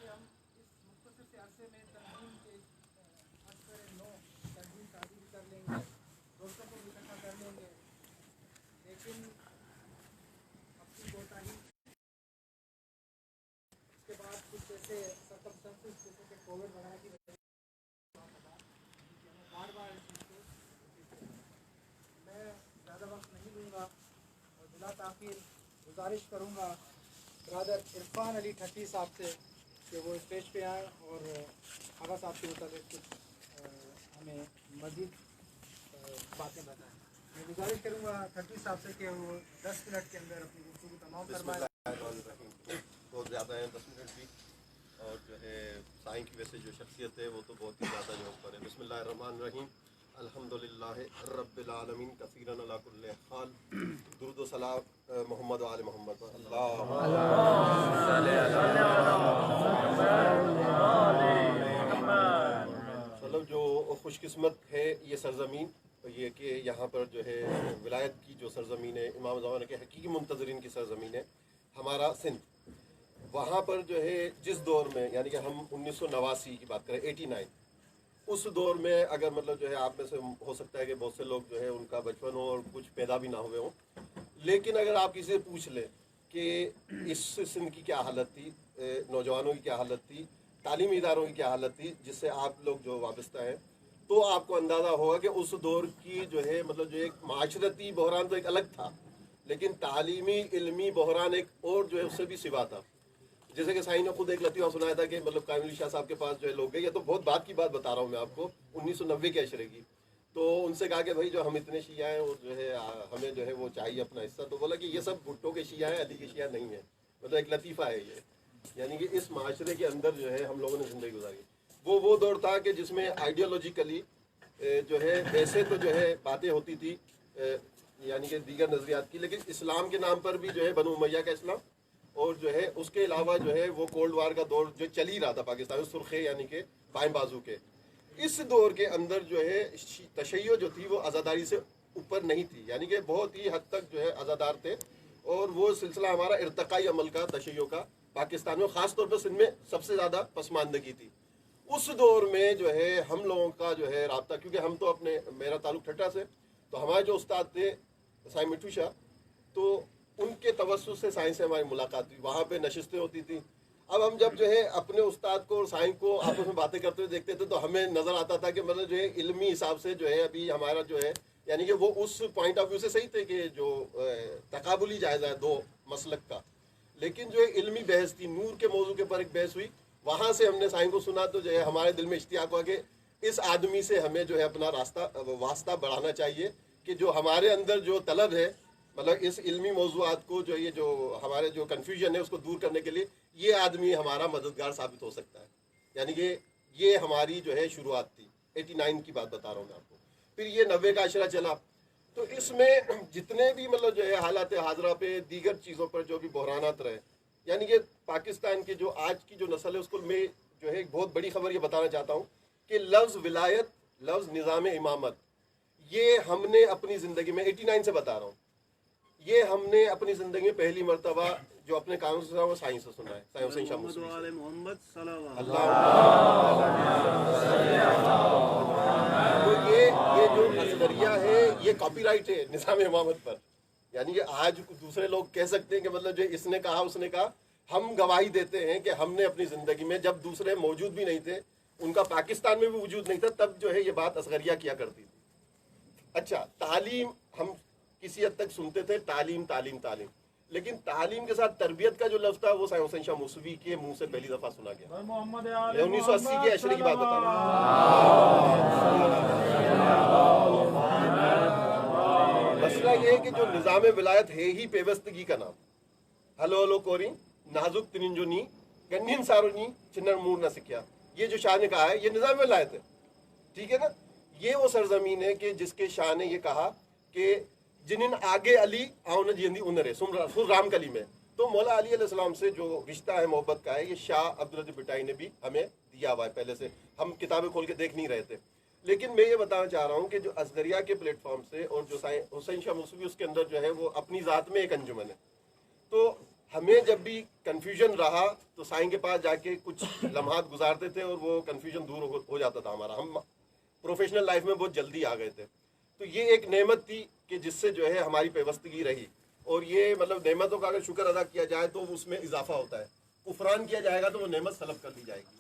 کہ ہم اس مختصر سے عرصے میں تنظیم کے اثر نو تنظیم شادی بھی کر لیں گے، دوستوں کو بھی اکٹھا کر لیں گے، لیکن اپنی کوتاہی اس کے بعد کچھ ایسے سرکمسٹنسز جیسے کہ کووڈ وغیرہ کی وجہ سے بار بار اس چیز کو میں زیادہ وقت نہیں لوں گا اور بلا تاخیر گزارش کروں گا برادر عرفان علی ٹھٹی صاحب سے کہ وہ اسٹیج پہ آئیں اور آغا صاحب کے متعلق کچھ ہمیں مزید باتیں بتائیں۔ میں گزارش کروں گا ٹھٹی صاحب سے کہ وہ 10 منٹ کے اندر اپنی گفتگو تمام کروائیں۔ بہت زیادہ ہیں 10 منٹ بھی، اور جو ہے سائیں کی ویسے جو شخصیت ہے وہ تو بہت ہی زیادہ جو اوپر ہے۔ بسم اللہ الرحمن الرحیم، الحمدللہ رب العالمین کثیرا علی کل حال، درود و سلام محمد و آل محمد۔ مطلب جو خوش قسمت ہے یہ سرزمین، یہ کہ یہاں پر جو ہے ولایت کی جو سرزمین ہے، امام زمانہ کے حقیقی منتظرین کی سرزمین ہے ہمارا سندھ۔ وہاں پر جو ہے جس دور میں، یعنی کہ ہم 1989 کی بات کریں، 89، اس دور میں اگر مطلب جو ہے آپ میں سے ہو سکتا ہے کہ بہت سے لوگ جو ہے ان کا بچپن ہو اور کچھ پیدا بھی نہ ہوئے ہوں، لیکن اگر آپ کسی سے پوچھ لیں کہ اس سندھ کی کیا حالت تھی، نوجوانوں کی کیا حالت تھی، تعلیمی اداروں کی کیا حالت تھی جس سے آپ لوگ جو وابستہ ہیں، تو آپ کو اندازہ ہوگا کہ اس دور کی جو ہے مطلب جو ایک معاشرتی بحران تو ایک الگ تھا، لیکن تعلیمی علمی بحران ایک اور جو ہے اس سے بھی سوا تھا۔ جیسے کہ سائن نے خود ایک لطیفہ سنایا تھا کہ مطلب قائم علی شاہ صاحب کے پاس جو ہے لوگ گئے، یہ تو بہت بعد کی بات بتا رہا ہوں میں آپ کو، 1990 کے عشرے کی، تو ان سے کہا کہ بھائی جو ہم اتنے شیعہ ہیں اور جو ہے ہمیں جو ہے وہ چاہیے اپنا حصہ، تو بولا کہ یہ سب بھٹو کے شیعہ ہیں، علی کے شیعہ نہیں ہیں۔ مطلب ایک لطیفہ ہے یہ، یعنی کہ اس معاشرے کے اندر جو ہے ہم لوگوں نے زندگی گزاری۔ وہ دور تھا کہ جس میں آئیڈیالوجیکلی جو ہے ویسے تو جو ہے باتیں ہوتی تھی یعنی کہ دیگر نظریات کی، لیکن اسلام کے نام پر بھی جو ہے بنو امیہ کا اسلام، اور جو ہے اس کے علاوہ جو ہے وہ کولڈ وار کا دور جو چل ہی رہا تھا پاکستان میں، سرخے یعنی کہ بائیں بازو کے، اس دور کے اندر جو ہے تشیع جو تھی وہ عزاداری سے اوپر نہیں تھی، یعنی کہ بہت ہی حد تک جو ہے عزادار تھے، اور وہ سلسلہ ہمارا ارتقائی عمل کا تشیع کا پاکستان میں خاص طور پر سندھ میں سب سے زیادہ پسماندگی تھی۔ اس دور میں جو ہے ہم لوگوں کا جو ہے رابطہ، کیونکہ ہم تو میرا تعلق ٹھٹا سے، تو ہمارے جو استاد تھے سائیں مٹھو شاہ، تو ان کے توسط سے سائیں سے ہماری ملاقات ہوئی، وہاں پہ نشستیں ہوتی تھیں۔ اب ہم جب جو ہے اپنے استاد کو اور سائیں کو آپس میں باتیں کرتے ہوئے دیکھتے تھے تو ہمیں نظر آتا تھا کہ مطلب جو ہے علمی حساب سے جو ہے ابھی ہمارا جو ہے، یعنی کہ وہ اس پوائنٹ آف ویو سے صحیح تھے کہ جو تقابلی جائزہ ہے دو مسلک کا، لیکن جو علمی بحث تھی، نور کے موضوع کے اوپر ایک بحث ہوئی، وہاں سے ہم نے سائیں کو سنا تو جو ہے ہمارے دل میں اشتیاق ہوا کہ اس آدمی سے ہمیں جو ہے اپنا واسطہ بڑھانا چاہیے، کہ جو ہمارے اندر جو طلب ہے مطلب اس علمی موضوعات کو جو یہ جو ہمارے جو کنفیوژن ہے اس کو دور کرنے کے لیے یہ آدمی ہمارا مددگار ثابت ہو سکتا ہے۔ یعنی کہ یہ ہماری جو ہے شروعات تھی، 89 کی بات بتا رہا ہوں میں آپ کو۔ پھر یہ 90 کا عشرہ چلا، تو اس میں جتنے بھی مطلب جو ہے حالات حاضرہ پہ دیگر چیزوں پر جو بھی بحرانات رہے، یعنی کہ پاکستان کے جو آج کی جو نسل ہے اس کو میں جو ہے ایک بہت بڑی خبر یہ بتانا چاہتا ہوں کہ لفظ ولایت، لفظ نظام امامت، یہ ہم نے اپنی زندگی میں 89 سے بتا رہا ہوں، یہ ہم نے اپنی زندگی میں پہلی مرتبہ جو اپنے کانوں سے سنا وہ سائیں سے سنا ہے، سائیں حسین شاہ موسوی سے۔ تو یہ جو ازلریہ ہے یہ کاپی رائٹ ہے نظام امامت پر، یعنی کہ آج دوسرے لوگ کہہ سکتے ہیں کہ مطلب جو اس نے کہا اس نے کہا، ہم گواہی دیتے ہیں کہ ہم نے اپنی زندگی میں جب دوسرے موجود بھی نہیں تھے، ان کا پاکستان میں بھی وجود نہیں تھا، تب جو ہے یہ بات اصغریہ کیا کرتی تھی۔ اچھا، تعلیم ہم کسی حد تک سنتے تھے، تعلیم تعلیم تعلیم، لیکن تعلیم کے ساتھ تربیت کا جو لفظ تھا وہ سائیں حسین شاہ موسوی کے منہ سے پہلی دفعہ سنا گیا۔ میں 1980 کے عشرے کی بات بتا رہا ہوں۔ مسئلہ یہ ہے کہ جو نظام ولایت ہے ہی پیوستگی کا نام، ہلو ہلو کوری نازک ترنجونی گنین سارونی چنر مور نہ سکھیا، یہ جو شاہ نے کہا ہے یہ نظام ولایت ہے، ٹھیک ہے نا؟ یہ وہ سرزمین ہے کہ جس کے شاہ نے یہ کہا کہ جنن آگے علی آؤن جیندی انرے سر رام کلی میں، تو مولا علی علیہ السلام سے جو رشتہ ہے محبت کا ہے یہ شاہ عبداللطیف بھٹائی نے بھی ہمیں دیا ہوا ہے، پہلے سے ہم کتابیں کھول کے دیکھ نہیں رہے تھے۔ لیکن میں یہ بتانا چاہ رہا ہوں کہ جو ازدریہ کے پلیٹ فارم سے اور جو حسین شاہ موسوی اس کے اندر جو ہے وہ اپنی ذات میں ایک انجمن ہے، تو ہمیں جب بھی کنفیوژن رہا تو سائیں کے پاس جا کے کچھ لمحات گزارتے تھے اور وہ کنفیوژن دور ہو جاتا تھا ہمارا. ہم پروفیشنل لائف میں بہت جلدی آ گئے تھے. تو یہ ایک نعمت تھی کہ جس سے جو ہے ہماری پیوستگی رہی. اور یہ مطلب نعمتوں کا اگر شکر ادا کیا جائے تو اس میں اضافہ ہوتا ہے, کفران کیا جائے گا تو وہ نعمت سلب کر لی جائے گی.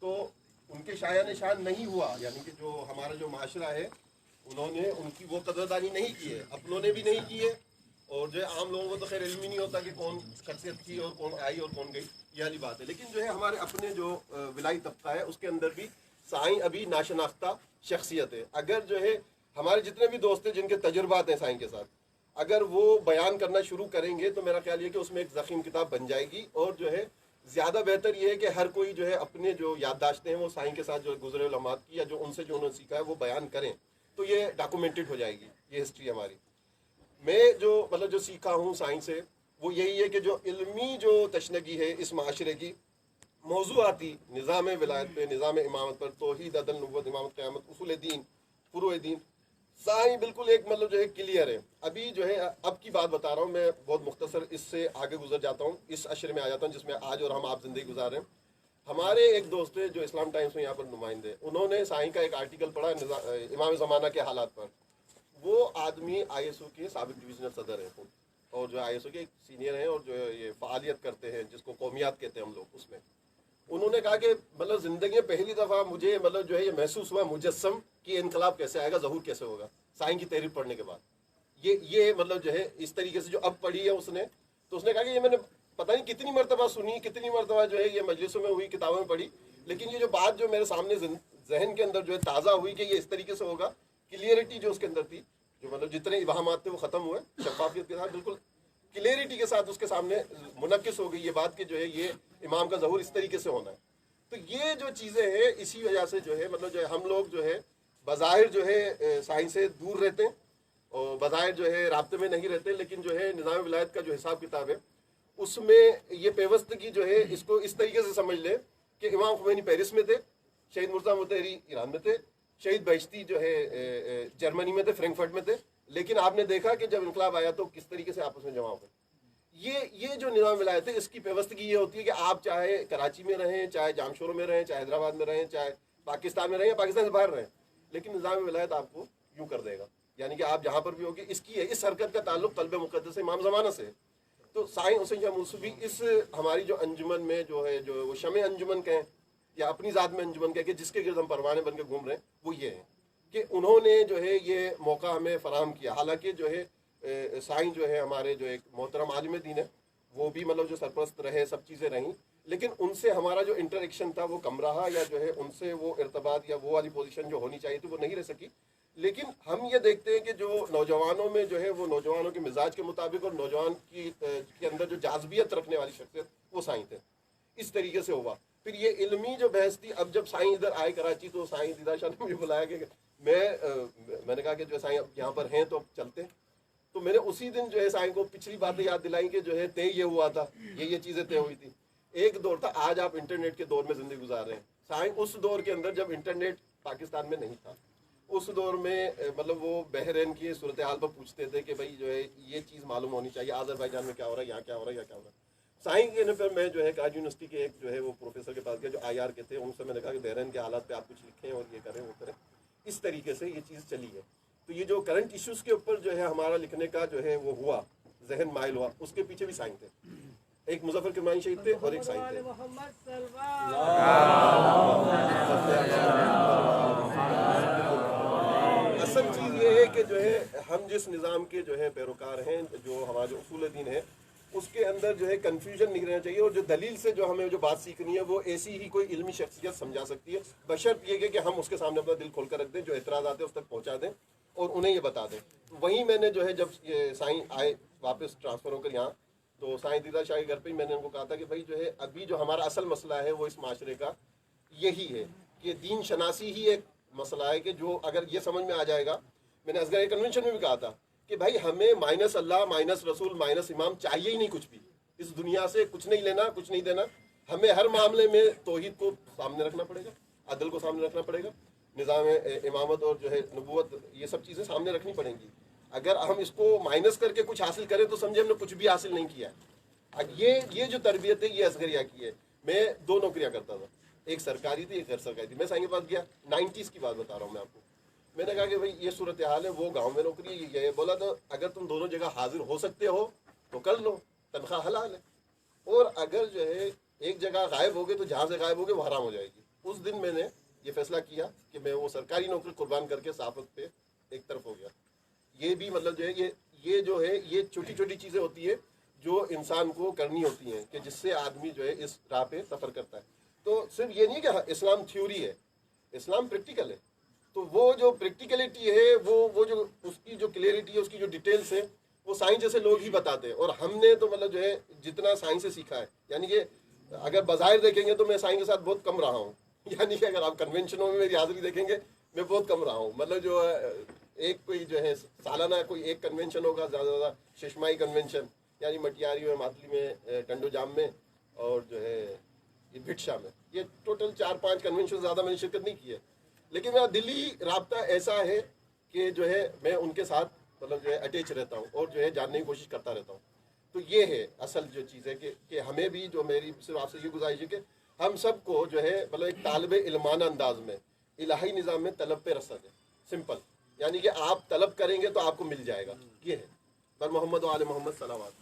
تو ان کے شایع نشان نہیں ہوا, یعنی کہ جو ہمارا جو معاشرہ ہے انہوں نے ان کی وہ قدردانی نہیں کی ہے, اپنوں نے بھی نہیں کی ہے, اور جو ہے عام لوگوں کو تو خیر علم ہی نہیں ہوتا کہ کون شخصیت تھی اور کون آئی اور کون گئی, یہ والی بات ہے. لیکن جو ہے ہمارے اپنے جو ولائی طبقہ ہے اس کے اندر بھی سائیں ابھی ناشناختہ شخصیت ہے. اگر جو ہے ہمارے جتنے بھی دوست ہیں جن کے تجربات ہیں سائیں کے ساتھ, اگر وہ بیان کرنا شروع کریں گے تو میرا خیال یہ کہ اس میں ایک ضخیم کتاب بن جائے گی. اور جو ہے زیادہ بہتر یہ ہے کہ ہر کوئی جو ہے اپنے جو یادداشتیں ہیں وہ سائیں کے ساتھ جو گزرے لمحات کی یا جو ان سے جو انہوں نے سیکھا ہے وہ بیان کریں, تو یہ ڈاکومنٹڈ ہو جائے گی یہ ہسٹری ہماری. میں جو مطلب جو سیکھا ہوں سائیں سے وہ یہی ہے کہ جو علمی جو تشنگی ہے اس معاشرے کی موضوعاتی نظام ولایت پہ, نظام امامت پر, توحید, عدل, نبوت, امامت, قیامت, اصول دین, فروع دین, سائیں بالکل ایک مطلب جو ہے کلیئر ہے. ابھی جو ہے اب کی بات بتا رہا ہوں میں, بہت مختصر اس سے آگے گزر جاتا ہوں, اس عشرے میں آ جاتا ہوں جس میں آج اور ہم آپ زندگی گزار رہے ہیں. ہمارے ایک دوست جو اسلام ٹائمز میں یہاں پر نمائندے, انہوں نے سائیں کا ایک آرٹیکل پڑھا امام زمانہ کے حالات پر. وہ آدمی آئی ایس او کے سابق ڈویژنل صدر ہیں اور جو آئی ایس او کے سینئر ہیں اور جو یہ فعالیت کرتے ہیں جس کو قومیات کہتے ہیں ہم لوگ, اس میں انہوں نے کہا کہ مطلب زندگی میں پہلی دفعہ مجھے مطلب جو ہے یہ محسوس ہوا مجسم کہ انقلاب کیسے آئے گا, ظہور کیسے ہوگا سائیں کی تحریر پڑھنے کے بعد. یہ مطلب جو ہے اس طریقے سے جو اب پڑھی ہے اس نے, تو اس نے کہا کہ یہ میں نے پتہ نہیں کتنی مرتبہ سنی, کتنی مرتبہ جو ہے یہ مجلسوں میں ہوئی, کتابوں میں پڑھی, لیکن یہ جو بات جو میرے سامنے ذہن کے اندر جو ہے تازہ ہوئی کہ یہ اس طریقے سے ہوگا, کلیئرٹی جو اس کے اندر تھی, جو مطلب جتنے ابہامات تھے وہ ختم ہوئے, شفافیت کے ساتھ بالکل کلیئرٹی کے ساتھ اس کے سامنے منعکس ہو گئی یہ بات کہ جو ہے یہ امام کا ظہور اس طریقے سے ہونا ہے. تو یہ جو چیزیں ہیں اسی وجہ سے جو ہے مطلب جو ہے ہم لوگ جو ہے بظاہر جو ہے سائنس سے دور رہتے ہیں اور بظاہر جو ہے رابطے میں نہیں رہتے, لیکن جو ہے نظام ولایت کا جو حساب کتاب ہے اس میں یہ پیوستگی جو ہے اس کو اس طریقے سے سمجھ لیں کہ امام خمینی پیرس میں تھے, شہید مرزا مطہری ایران میں تھے, شہید بہشتی جو ہے جرمنی میں تھے, فرینکفرٹ میں تھے, لیکن آپ نے دیکھا کہ جب انقلاب آیا تو کس طریقے سے آپس میں جمع ہو گئے. یہ جو نظام ولایت ہے اس کی پیوستگی یہ ہوتی ہے کہ آپ چاہے کراچی میں رہیں, چاہے جامشورو میں رہیں, چاہے حیدرآباد میں رہیں, چاہے پاکستان میں رہیں یا پاکستان سے باہر رہیں, لیکن نظام ولایت آپ کو یوں کر دے گا, یعنی کہ آپ جہاں پر بھی ہوگی اس کی ہے, اس حرکت کا تعلق قلب مقدس امام زمانہ سے. تو سائیں حسین شاہ موسوی اس ہماری جو انجمن میں جو ہے جو وہ شمع انجمن کہیں یا اپنی ذات میں انجمن کہیں کہ جس کے گرد ہم پروانے بن کے گھوم رہے ہیں, وہ یہ ہے کہ انہوں نے جو ہے یہ موقع ہمیں فراہم کیا. حالانکہ جو ہے سائیں جو ہے ہمارے جو ایک محترم عالم دین ہے وہ بھی مطلب جو سرپرست رہے, سب چیزیں رہیں, لیکن ان سے ہمارا جو انٹریکشن تھا وہ کم رہا, یا جو ہے ان سے وہ ارتباط یا وہ والی پوزیشن جو ہونی چاہیے تھی وہ نہیں رہ سکی. لیکن ہم یہ دیکھتے ہیں کہ جو نوجوانوں میں جو ہے وہ نوجوانوں کے مزاج کے مطابق اور نوجوان کے اندر جو جاذبیت رکھنے والی شخصیت وہ سائیں تھے. اس طریقے سے ہوا. پھر یہ علمی جو بحث تھی, اب جب سائیں ادھر آئے کراچی تو سائیں دیدار شاہ نے مجھے بلایا کہ میں نے کہا کہ جو سائیں یہاں پر ہیں تو چلتے. تو میں نے اسی دن جو ہے سائیں کو پچھلی باتیں یاد دلائیں کہ جو ہے طے یہ ہوا تھا, یہ چیزیں طے ہوئی تھی. ایک دور تھا, آج آپ انٹرنیٹ کے دور میں زندگی گزار رہے ہیں. سائیں اس دور کے اندر جب انٹرنیٹ پاکستان میں نہیں تھا, اس دور میں مطلب وہ بحرین کی صورتحال پر پوچھتے تھے کہ بھائی جو ہے یہ چیز معلوم ہونی چاہیے, آذربائیجان میں کیا ہو رہا ہے, یہاں کیا ہو رہا ہے, یہاں کیا ہو رہا ہے. سائیں کے پر میں جو ہے کراچی یونیورسٹی کے ایک جو ہے وہ پروفیسر کے پاس گیا جو آئی آر کے تھے, ان سے میں نے کہا کہ بحرین کے حالات پہ آپ کچھ لکھیں اور یہ کریں وہ کریں. اس طریقے سے یہ چیز چلی ہے. تو یہ جو کرنٹ ایشوز کے اوپر جو ہے ہمارا لکھنے کا جو ہے وہ ہوا, ذہن مائل ہوا, اس کے پیچھے بھی سائیں تھے. ایک مظفر کرمانی شہید تھے اور ایک سائیں تھے. اصل چیز یہ ہے کہ جو ہے ہم جس نظام کے جو ہے پیروکار ہیں, جو ہمارا جو اصول دین ہے اس کے اندر جو ہے کنفیوژن نہیں رہنا چاہیے, اور جو دلیل سے جو ہمیں جو بات سیکھنی ہے وہ ایسی ہی کوئی علمی شخصیت سمجھا سکتی ہے, بشرط یہ کہ ہم اس کے سامنے اپنا دل کھول کر رکھ دیں, جو اعتراضات ہیں اس تک پہنچا دیں اور انہیں یہ بتا دیں. وہیں میں نے جو ہے جب یہ سائیں آئے واپس ٹرانسفر ہو کر یہاں, تو سائیں دیدار شاہ کے گھر پہ ہی میں نے ان کو کہا تھا کہ بھائی جو ہے ابھی جو ہمارا اصل مسئلہ ہے وہ اس معاشرے کا یہی ہے کہ دین شناسی ہی ایک مسئلہ ہے کہ جو اگر یہ سمجھ میں آ جائے گا, میں نے اصغر کنونشن میں بھی کہا تھا کہ بھائی ہمیں مائنس اللہ, مائنس رسول, مائنس امام چاہیے ہی نہیں, کچھ بھی اس دنیا سے کچھ نہیں لینا, کچھ نہیں دینا. ہمیں ہر معاملے میں توحید کو سامنے رکھنا پڑے گا, عدل کو سامنے رکھنا پڑے گا, نظام امامت اور جو ہے نبوت, یہ سب چیزیں سامنے رکھنی پڑیں گی. اگر ہم اس کو مائنس کر کے کچھ حاصل کریں تو سمجھے ہم نے کچھ بھی حاصل نہیں کیا. یہ جو تربیت ہے یہ عسکریہ کی ہے. میں 2 نوکریاں کرتا تھا, ایک سرکاری تھی ایک غیر سرکاری تھی. میں سائیں کے پاس گیا, 90s کی بات بتا رہا ہوں میں آپ کو. میں نے کہا کہ بھائی یہ صورتحال ہے, وہ گاؤں میں نوکری ہے, یہ بولا تو اگر تم دونوں جگہ حاضر ہو سکتے ہو تو کر لو, تنخواہ حلال ہے, اور اگر جو ہے ایک جگہ غائب ہو گئے تو جہاں سے غائب ہو گئے وہ حرام ہو جائے گی. اس دن میں نے یہ فیصلہ کیا کہ میں وہ سرکاری نوکری قربان کر کے صحافت پہ ایک طرف ہو گیا. یہ بھی مطلب جو ہے یہ جو ہے یہ چھوٹی چھوٹی چیزیں ہوتی ہیں جو انسان کو کرنی ہوتی ہیں کہ جس سے آدمی جو ہے اس راہ پہ سفر کرتا ہے. تو صرف یہ نہیں کہ اسلام تھیوری ہے, اسلام پریکٹیکل ہے. تو وہ جو پریکٹیکلٹی ہے وہ جو اس کی جو کلیئرٹی ہے, اس کی جو ڈیٹیلس ہے, وہ سائنس جیسے لوگ ہی بتاتے ہیں. اور ہم نے تو مطلب جو ہے جتنا سائنس سے سیکھا ہے, یعنی کہ اگر بظاہر دیکھیں گے تو میں سائنس کے ساتھ بہت کم رہا ہوں. یعنی کہ اگر آپ کنونشنوں میں میری حاضری دیکھیں گے میں بہت کم رہا ہوں. مطلب جو ایک کوئی جو ہے سالانہ کوئی ایک کنونشن ہوگا, زیادہ زیادہ ششمائی کنونشن, یعنی مٹیاری میں, ماتلی میں, ٹنڈو جام میں, اور جو ہے یہ بھٹشا میں. یہ ٹوٹل 4-5 کنونشن, زیادہ میں نے شرکت نہیں کی ہے. لیکن میرا دلی رابطہ ایسا ہے کہ جو ہے میں ان کے ساتھ مطلب جو ہے اٹیچ رہتا ہوں اور جو ہے جاننے کی کوشش کرتا رہتا ہوں. تو یہ ہے اصل جو چیز ہے کہ ہمیں بھی جو میری صرف آپ سے یہ گزارش ہے کہ ہم سب کو جو ہے مطلب ایک طالب علمانہ انداز میں الہی نظام میں طلب پہ رسد ہے. سمپل, یعنی کہ آپ طلب کریں گے تو آپ کو مل جائے گا. یہ ہے. پر محمد و آل محمد صلوات.